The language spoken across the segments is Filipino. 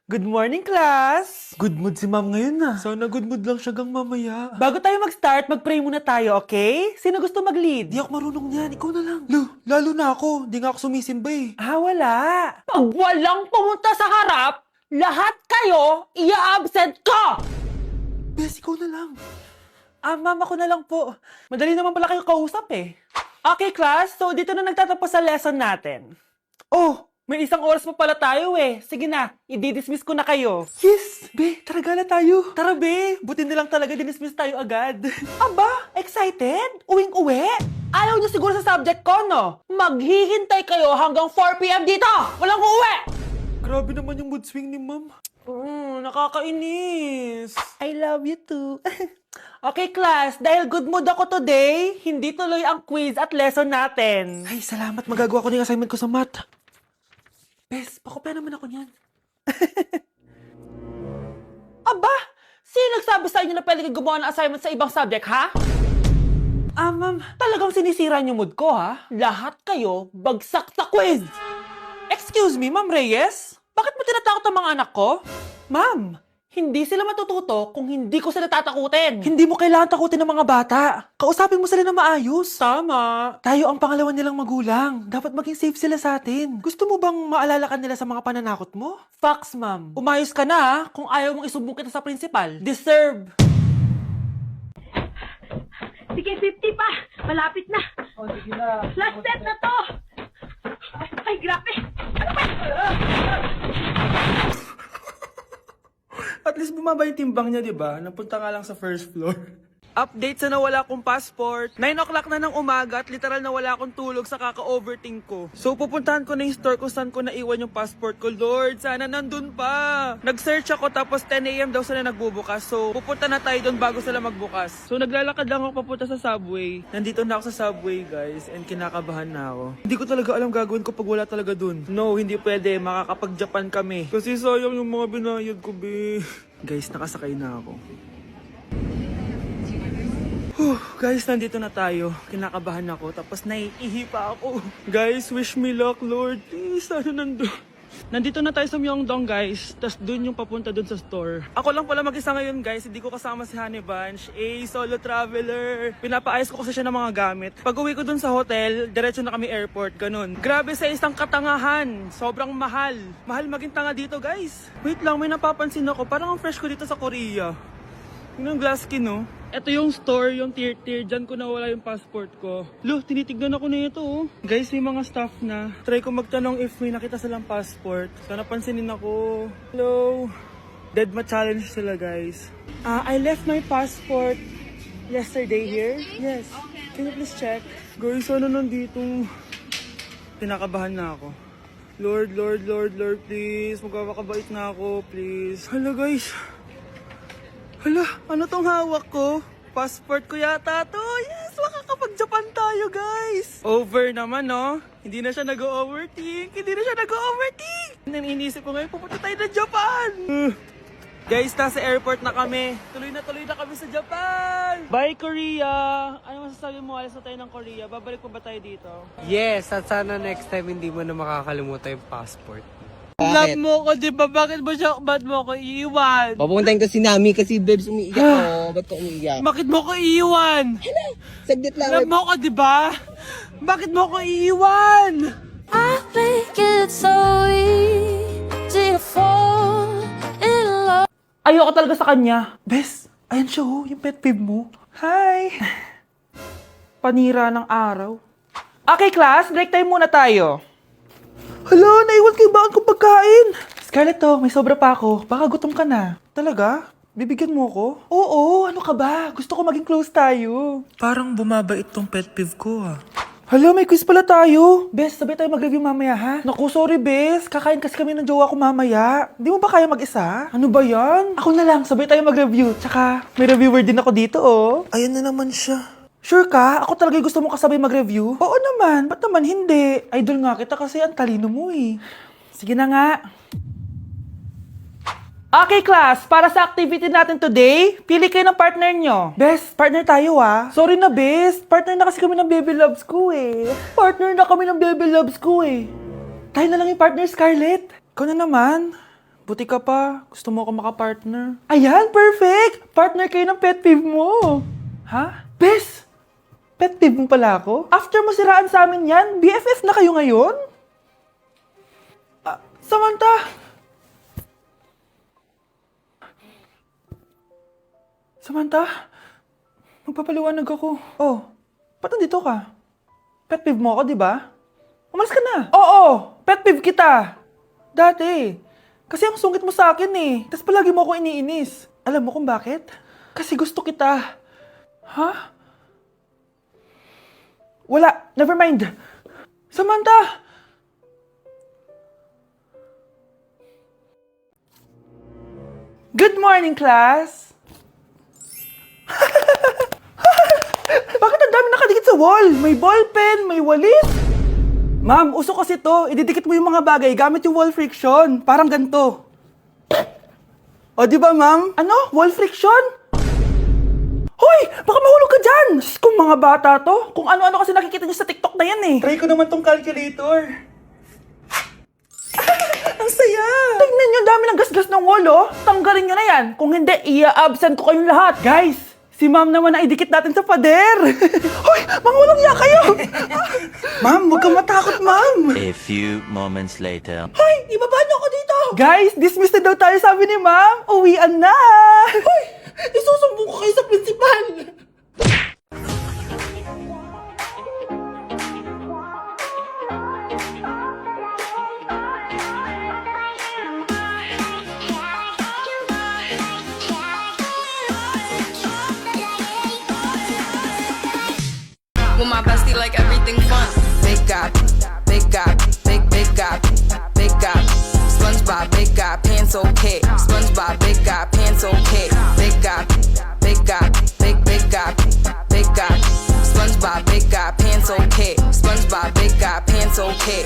Good morning, class! Good mood si ma'am ngayon na. Sana good mood lang siya gang mamaya. Bago tayo mag-start, mag-pray muna tayo, okay? Sino gusto mag-lead? Di ako marunong niyan, ikaw na lang. Lalo na ako. Di nga ako sumisimba eh. Wala. Pag walang pumunta sa harap, lahat kayo ia-absent ko! Bes, ikaw na lang. Ma'am, ako na lang po. Madali naman pala kayo kausap eh. Okay, class. So, dito na nagtatapos sa lesson natin. Oh, may isang oras pa pala tayo eh. Sige na, i-dismiss ko na kayo. Yes! Be, tara gala tayo. Tara be, buti na lang talaga dinismiss tayo agad. Aba, excited? Uwing-uwi? Ayaw niyo siguro sa subject ko, no? Maghihintay kayo hanggang 4 p.m. dito! Walang uuwi! Grabe naman yung mood swing ni ma'am. Nakakainis. I love you too. Okay, class. Dahil good mood ako today, hindi tuloy ang quiz at lesson natin. Ay, salamat. Magagawa ko na yung assignment ko sa math. Bes, pakopya naman ako niyan. Aba, sino nagsabi sa inyo na pwede kayo gumawa ng assignment sa ibang subject, ha? Ma'am. Talagang sinisira niyo mood ko, ha? Lahat kayo bagsak sa quiz! Excuse me, Ma'am Reyes? Bakit mo tinatakot ang mga anak ko? Ma'am, Hindi sila matututo kung hindi ko sila tatakutin. hindi mo kailangan takutin ng mga bata. Kausapin mo sila na maayos. Tama. Tayo ang pangalawa nilang magulang. Dapat maging safe sila sa atin. Gusto mo bang maalala ka nila sa mga pananakot mo? Facts, ma'am. Umayos ka na, ha? Kung ayaw mong isumbong kita sa principal. Deserve. Sige, 50 pa. Malapit na. Sige na. Last step na to. Ay, grabe. Ano ba? At least bumaba yung timbang niya, di ba? Napunta nga lang sa first floor. Update sa nawala kong passport. 9 o'clock na ng umaga at literal na wala akong tulog sa kaka-overthink ko. So pupuntahan ko na yung store kung saan ko naiwan yung passport ko. Lord, sana nandun pa. Nag-search ako tapos 10 a.m. daw sila nagbubukas. So pupunta na tayo doon bago sila magbukas. So naglalakad lang ako papunta sa subway. Nandito na ako sa subway, guys, and kinakabahan na ako. Hindi ko talaga alam gagawin ko pag wala talaga doon. No, hindi pwede. Makakapag-Japan kami. Kasi sayang yung mga binayad ko, be. Guys, nakasakay na ako. Guys, nandito na tayo. Kinakabahan ako. Tapos naiihi pa ako. Guys, wish me luck, Lord. Please, sana nandun. Nandito na tayo sa Myeongdong, guys. Tapos dun yung papunta dun sa store. Ako lang pala mag-isa ngayon, guys. Hindi ko kasama si Honey Bunch. Solo traveler. Pinapaayos ko kasi siya ng mga gamit. Pag uwi ko dun sa hotel, diretso na kami airport. Ganun. Grabe sa isang katangahan. Sobrang mahal. Mahal maging tanga dito, guys. Wait lang, may napapansin ako. Parang ang fresh ko dito sa Korea. Yun ang glass skin, no? Ito yung store, yung tier. Diyan ko nawala yung passport ko. Lo, tinitignan ako na ito, oh. Guys, may mga staff na. Try ko magtanong if may nakita silang passport. Sana pansinin ako. Hello? Deadma challenge sila, guys. I left my passport yesterday here. Yes. Can you please check? Guys, sana nandito? Pinakabahan na ako. Lord, please. Magkakabait na ako, please. Hala, guys. Hala, ano tong hawak ko? Passport ko yata to. Yes, makakapag-Japan tayo, guys. Over naman, no? Hindi na siya nag-overthink. Iniisip ko ngayon, pupunta tayo ng Japan. Guys, nasa airport na kami. Tuloy na kami sa Japan. Bye, Korea. Ano masasabi mo? Alas na tayo ng Korea. Babalik pa ba tayo dito? Yes, at sana next time hindi mo na makakalimutan yung passport. Love mo ko, di ba? Bakit mo ko iiwan? Papuntahin ko si Nami kasi babes umiiyak ko. Ba't ko umiiyak? Bakit mo ko iiwan? Saglit lang. Love mo ko, di ba? Bakit mo ko iiwan? I think it's so easy to fall in love. Ayoko talaga sa kanya. Bes, ayan siya oh, yung pet peeve mo. Hi! Panira ng araw. Okay, class. Break time muna tayo. Hala, naiwan ko yung baon kong pagkain. Scarlett to, may sobra pa ako. Baka gutom ka na. Talaga? Bibigyan mo ko? Oo, ano ka ba? Gusto ko maging close tayo. Parang bumabait tong pet peeve ko ah. Hala, may quiz pala tayo. Bes, sabay tayo mag-review mamaya ha? Naku, sorry Bes. Kakain kasi kami ng jowa ko mamaya. Hindi mo ba kaya mag-isa? Ano ba yan? Ako na lang, sabay tayo mag-review. Tsaka, may reviewer din ako dito oh. Ayan na naman siya. Sure ka? Ako talaga gusto mo kasabay mag-review? Oo naman. Ba't naman hindi? Idol nga kita kasi ang talino mo eh. Sige na nga. Okay, class. Para sa activity natin today, pili kayo ng partner nyo. Best, partner tayo ah. Sorry na best. Partner na kasi kami ng baby loves ko eh. Tayo na lang yung partner, Scarlett. Ikaw na naman. buti ka pa. Gusto mo ako makapartner. Ayan, perfect! Partner kayo ng pet peeve mo. Ha? Bes! Pet peeve mo pala ako? After mo siraan sa amin yan, BFF na kayo ngayon? Samantha! Samantha? Magpapaliwanag ako. Oh, ba't nandito ka? Pet peeve mo ako, di ba? Umalis ka na. Oo, pet peeve kita. Dati. Kasi ang sungit mo sa akin eh. Tapos palagi mo ako iniinis. Alam mo kung bakit? Kasi gusto kita. Ha? Wala. Never mind. Samantha! Good morning, class! Bakit ang dami nakadikit sa wall? May ballpen, may walis. Ma'am, uso kasi to. Ididikit mo yung mga bagay gamit yung wall friction. Parang ganito. O, di ba, ma'am? Ano? Wall friction? Hoy! Baka mahulog ka dyan! Kung mga bata to, kung ano-ano kasi nakikita niyo sa TikTok na yan eh. Try ko naman tong calculator. Ang saya! Tingnan niyo, dami ng gasgas ng wall, oh. Tanggalin niyo na yan. Kung hindi, i-absent ko kayong lahat. Guys, si ma'am naman na idikit natin sa pader. Hoy! Mangulong niya kayo! Ma'am, huwag kang matakot, ma'am. A few moments later. Hoy! Ibaba niyo ako dito! Guys, dismissed na daw tayo, sabi ni ma'am. Uwian na! Hoy! Isusumbong ko kayo sa principal! With my bestie, like everything fun. Big guy, big guy, big guy, big guy. SpongeBob, big guy, pants okay. SpongeBob, big guy, pants okay. Big guy, big guy, big guy, big guy. SpongeBob, big guy, pants okay. SpongeBob, big guy, pants okay.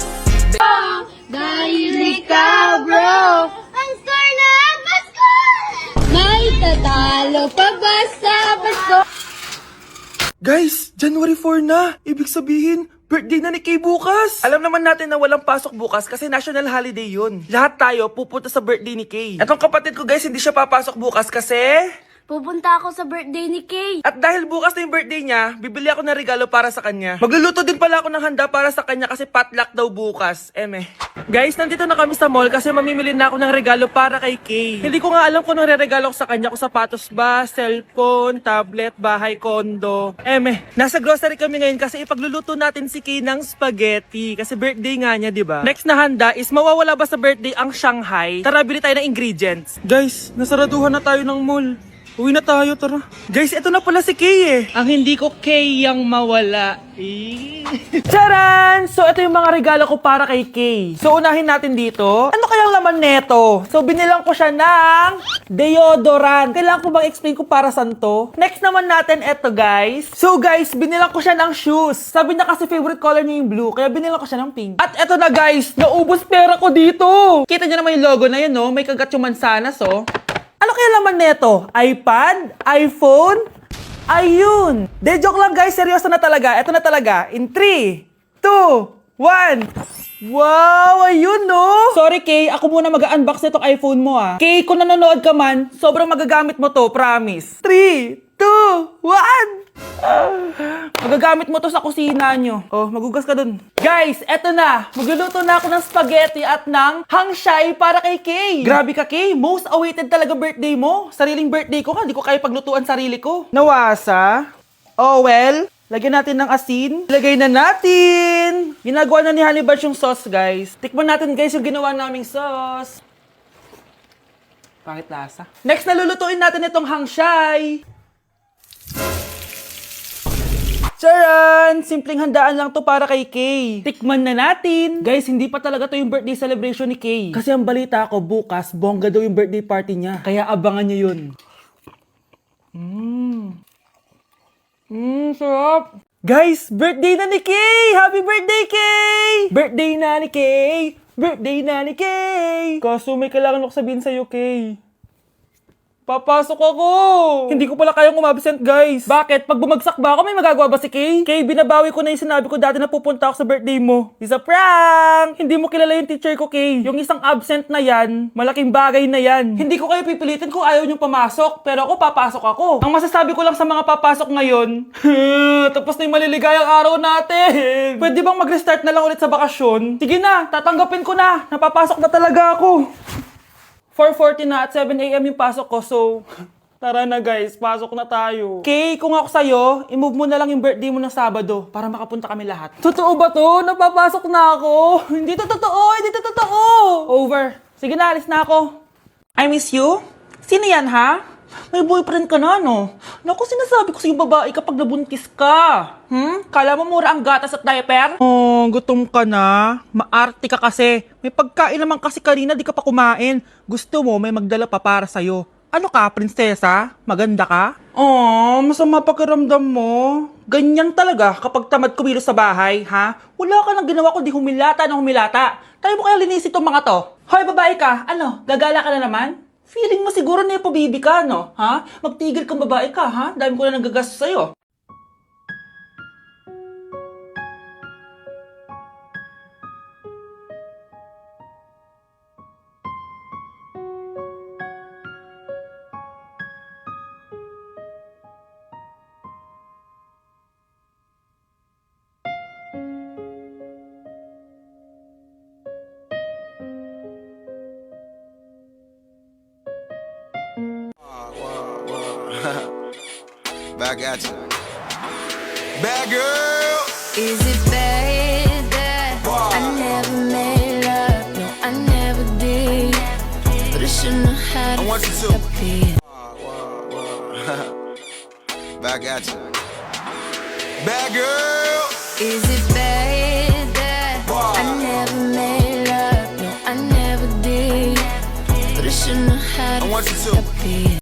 Dahil ikaw, bro, ang star na Pasko! May tatalo pa ba sa Pasko? Guys, January 4 na. Ibig sabihin, birthday na ni Kay bukas. Alam naman natin na walang pasok bukas kasi national holiday yun. Lahat tayo pupunta sa birthday ni Kay. Etong kapatid ko guys, hindi siya papasok bukas kasi... Pupunta ako sa birthday ni Kay. At dahil bukas na yung birthday niya, bibili ako ng regalo para sa kanya. Magluluto din pala ako ng handa para sa kanya kasi potluck daw bukas. Guys, nandito na kami sa mall kasi mamimili na ako ng regalo para kay Kay. Hindi ko nga alam kung anong regalo ko sa kanya. Kung sapatos ba, cellphone, tablet, bahay, kondo. Nasa grocery kami ngayon kasi ipagluluto natin si Kay ng spaghetti. Kasi birthday nga niya, di ba? Next na handa is mawawala ba sa birthday ang Shanghai? Tara, bili tayo ng ingredients. Guys, nasaraduhan na tayo ng mall. Uwi na tayo, tara. Guys, ito na pala si Kay eh. Ang hindi ko Kay yang mawala. Charan! So, ito yung mga regalo ko para kay Kay. So, unahin natin dito. Ano kayang laman neto? So, binilang ko siya ng deodorant. Kailangan ko bang explain ko para saan to? Next naman natin, ito guys. So, guys, binilang ko siya ng shoes. Sabi niya kasi favorite color niya yung blue, kaya binilang ko siya ng pink. At ito na guys, naubos pera ko dito. Kita niyo naman yung logo na yun, no? May kagat yung mansanas, oh. Ano kaya laman neto? iPad? iPhone? Ayun! De, joke lang guys, seryoso na talaga. Ito na talaga. In 3, 2, 1. Wow! Ayun no! Sorry Kay, ako muna mag-unbox nitong iPhone mo ah. Kay, kung nanonood ka man, sobrang magagamit mo to, promise. 3, 2, 1! Magagamit mo to sa kusina nyo. Oh, magugas ka dun. Guys, eto na. Magluluto na ako ng spaghetti at ng hangshai para kay Kay. Grabe ka, Kay. Most awaited talaga birthday mo. Sariling birthday ko ka. Di ko kaya paglutuan sarili ko. Nawasa? Oh, well. Lagyan natin ng asin. Ilagay na natin. Ginagawa na ni Honey Bunch yung sauce, guys. Tikman natin, guys, yung ginawa naming sauce. Pangit lasa. Next, nalulutuin natin itong hangshai. Charan! Simpleng handaan lang to para kay Kay. Tikman na natin. Guys, hindi pa talaga to yung birthday celebration ni Kay. Kasi ang balita ko, bukas, bongga daw yung birthday party niya. Kaya abangan niyo yun. Sarap. Guys, birthday na ni Kay! Happy birthday, Kay! Birthday na ni Kay! Birthday na ni Kay! Kaso may kailangan ako sabihin sa'yo, Kay. Papasok ako! Hindi ko pala kayang umabsent, guys. Bakit? Pag bumagsak ba ako, may magagawa ba si Kay? Kay, binabawi ko na yung sinabi ko dati na pupunta ako sa birthday mo. It's a prank! Hindi mo kilala yung teacher ko, Kay. Yung isang absent na yan, malaking bagay na yan. Hindi ko kayo pipilitin kung ayaw niyong pumasok, pero ako papasok ako. Ang masasabi ko lang sa mga papasok ngayon, tapos na yung maliligayang araw natin. Pwede bang mag-restart na lang ulit sa bakasyon? Sige na, tatanggapin ko na. Napapasok na talaga ako. 4:40 na at 7 a.m. yung pasok ko, so tara na guys, pasok na tayo. Kay, kung ako sa'yo, i-move mo na lang yung birthday mo ng Sabado para makapunta kami lahat. Totoo ba to? Napapasok na ako. Hindi to totoo! Hindi to totoo! Over. Sige na, alis na ako. I miss you? Sino yan, ha? May boyfriend ka na, no? Naku, sinasabi ko sa'yo babae kapag nabuntis ka. Kala mo mura ang gatas at diaper? Oh, gutom ka na? Maarte ka kasi. May pagkain naman kasi kanina, di ka pa kumain. Gusto mo, may magdala pa para sa'yo. Ano ka, prinsesa? Maganda ka? Oh, masama pakiramdam mo. Ganyan talaga kapag tamad kumilos sa bahay, ha? Wala ka nang ginawa kundi humilata ng humilata. Tayo mo kaya linisin itong mga to. Hoy, babae ka. Ano, gagala ka na naman? Feeling mo siguro na pabibi ka, no? Ha? Magtigil kang babae ka, ha? Dahil ko na nagagastos sa'yo. Back at you. Bad girl. Is it bad that I never made love? No, I never did. But I shouldn't have had I want you to. disappear. Back at you. Bad girl. Is it bad that I never made love? No, I never did. But I shouldn't have had I want you to. disappear.